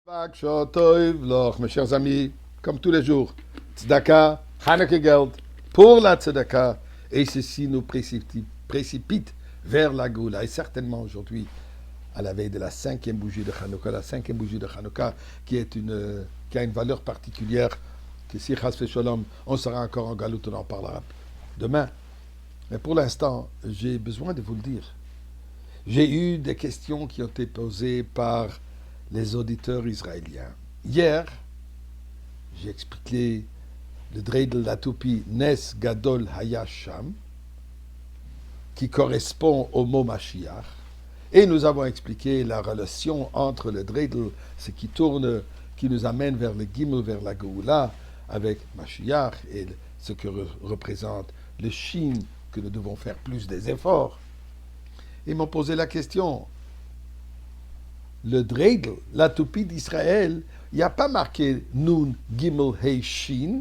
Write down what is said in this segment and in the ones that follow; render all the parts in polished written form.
Mes chers amis, comme tous les jours, Tzedaka, Hanukkah Geld, pour la Tzedaka, et ceci nous précipite vers la Goula. Et certainement aujourd'hui, à la veille de la cinquième bougie de Hanouka, la cinquième bougie de Hanouka, qui a une valeur particulière, que si Chas Shalom, on sera encore en Galout, on en parlera demain. Mais pour l'instant, j'ai besoin de vous le dire. J'ai eu des questions qui ont été posées par les auditeurs israéliens. Hier, j'ai expliqué le dreidel Latupi Nes Gadol Hayasham, qui correspond au mot Mashiach, et nous avons expliqué la relation entre le dreidel, ce qui tourne, qui nous amène vers le Gimel, vers la Geoula, avec Mashiach, et ce que représente le Shin, que nous devons faire plus des efforts. Ils m'ont posé la question. Le dreidel, la toupie d'Israël, il n'y a pas marqué Nun Gimel Hei Shin,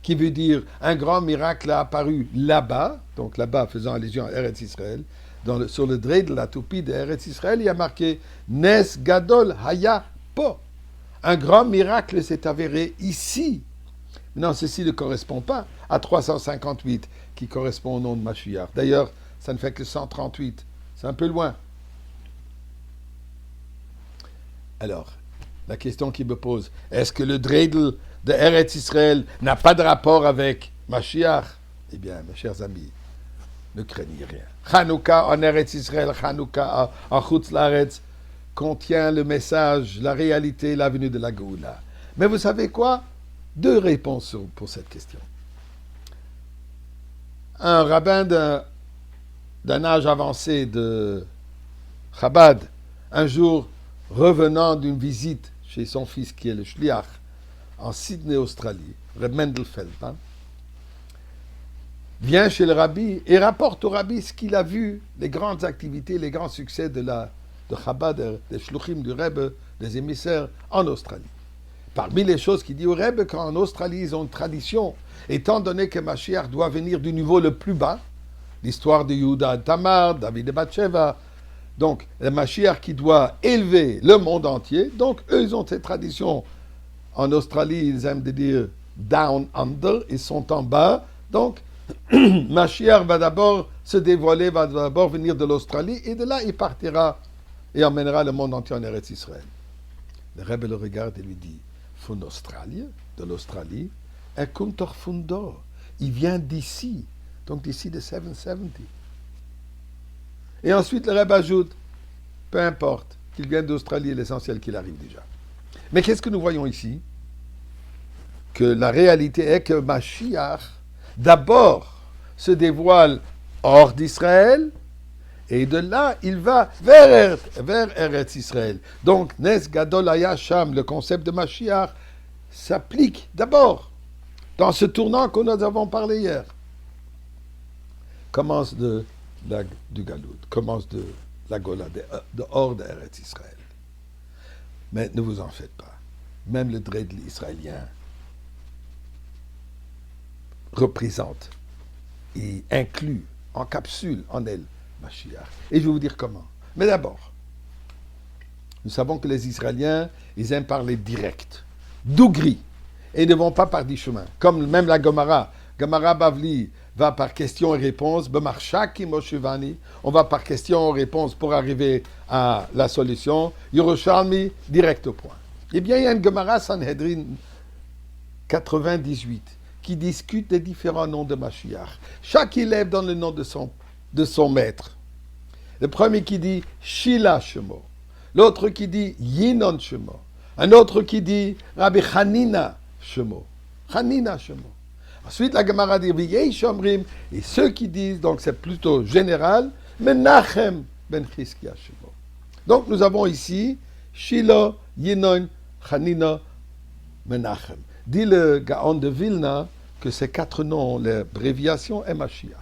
qui veut dire un grand miracle a apparu là-bas, donc là-bas faisant allusion à Eretz Israël. Sur le dreidel, la toupie d'Eretz Israël, il y a marqué Nes Gadol Haya Po. Un grand miracle s'est avéré ici. Non, ceci ne correspond pas à 358, qui correspond au nom de Mashiach. D'ailleurs, ça ne fait que 138. C'est un peu loin. Alors, la question qui me pose, est-ce que le dreidel de Eretz Israël n'a pas de rapport avec Mashiach? Eh bien, mes chers amis, ne craignez rien. Hanouka en Eretz Israël, Hanouka en Chutz Laaretz contient le message, la réalité, la venue de la Géoula. Mais vous savez quoi? Deux réponses pour cette question. Un rabbin d'un âge avancé de Chabad, un jour, revenant d'une visite chez son fils qui est le Shliach en Sydney, Australie, Reb Mendelfeld, vient chez le rabbi et rapporte au rabbi ce qu'il a vu, les grandes activités, les grands succès de Chabad, des Shluchim du Rebbe, des émissaires en Australie. Parmi les choses qu'il dit au Rebbe, qu'en Australie, ils ont une tradition, étant donné que Mashiach doit venir du niveau le plus bas, l'histoire de Yehuda et Tamar, David et Bathsheba, donc le Mashiach qui doit élever le monde entier, donc eux, ils ont cette tradition. En Australie, ils aiment dire down under, ils sont en bas, donc Mashiach va d'abord se dévoiler, va d'abord venir de l'Australie, et de là, il partira et emmènera le monde entier en Eretz Israël. Le Rebbe le regarde et lui dit, Fun Australie, de l'Australie, un kuntor fundo, il vient d'ici, donc d'ici de 770. Et ensuite, le Rebbe ajoute, peu importe, qu'il vienne d'Australie, l'essentiel qu'il arrive déjà. Mais qu'est-ce que nous voyons ici? Que la réalité est que Mashiach, d'abord, se dévoile hors d'Israël, et de là, il va vers Eretz Israël. Donc, Nes Gadol Haya Sham, le concept de Mashiach, s'applique d'abord dans ce tournant que nous avons parlé hier. Commence du Galout, commence de la Gola, de hors d'Eretz Israël. Mais ne vous en faites pas. Même le dreidel israélien représente et inclut, encapsule en elle Mashiach. Et je vais vous dire comment. Mais d'abord, nous savons que les Israéliens, ils aiment parler direct, dougri, et ne vont pas par des chemins. Comme même la Gemara Bavli va par questions et réponses, on va par questions et réponses pour arriver à la solution. Yerushalmi, direct au point. Eh bien, il y a une Gemara Sanhedrin 98 qui discute des différents noms de Mashiach. Chaque élève donne le nom de son maître. Le premier qui dit Shila Shemo, l'autre qui dit Yinon Shemo, un autre qui dit Rabbi Hanina Shemo. Hanina Shemo. Ensuite, la Gemara dit V'yei Shomrim, et ceux qui disent, donc c'est plutôt général, Menachem ben Chizkia Shemo. Donc nous avons ici Shilo, Yinon, Hanina, Menachem. Dit le Gaon de Vilna que ces quatre noms, l'abréviation est Mashiach.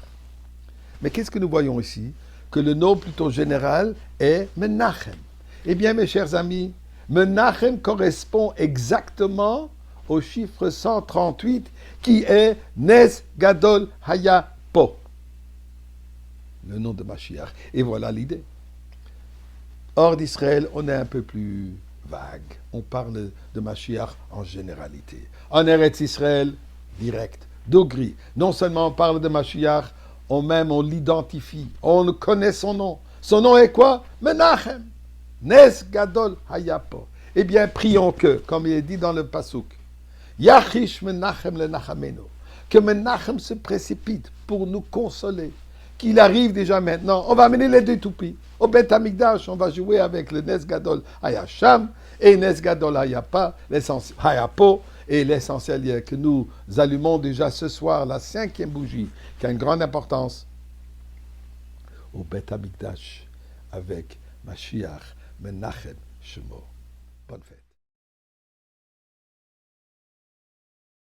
Mais qu'est-ce que nous voyons ici? Que le nom plutôt général est Menachem. Eh bien, mes chers amis, Menachem correspond exactement au chiffre 138 qui est Nes Gadol Haya Po. Le nom de Mashiach. Et voilà l'idée. Hors d'Israël, on est un peu plus vague. On parle de Mashiach en généralité. En Eretz Israël, direct, Dogri. Non seulement on parle de Mashiach, on l'identifie, on connaît son nom. Son nom est quoi? Menachem. Nes Gadol Hayapo. Eh bien, prions que, comme il est dit dans le Pasuk, Yachish Menachem le Nachameno, que Menachem se précipite pour nous consoler, qu'il arrive déjà maintenant. On va amener les deux toupies au Beth Amikdash, on va jouer avec le Nes Gadol Hayasham et Nes Gadol Hayapa, Hayapo, et l'essentiel que nous allumons déjà ce soir, la 5e bougie, qui a une grande importance, au Beth Amikdash, avec Mashiach Menachem Shemo. Bonne fête.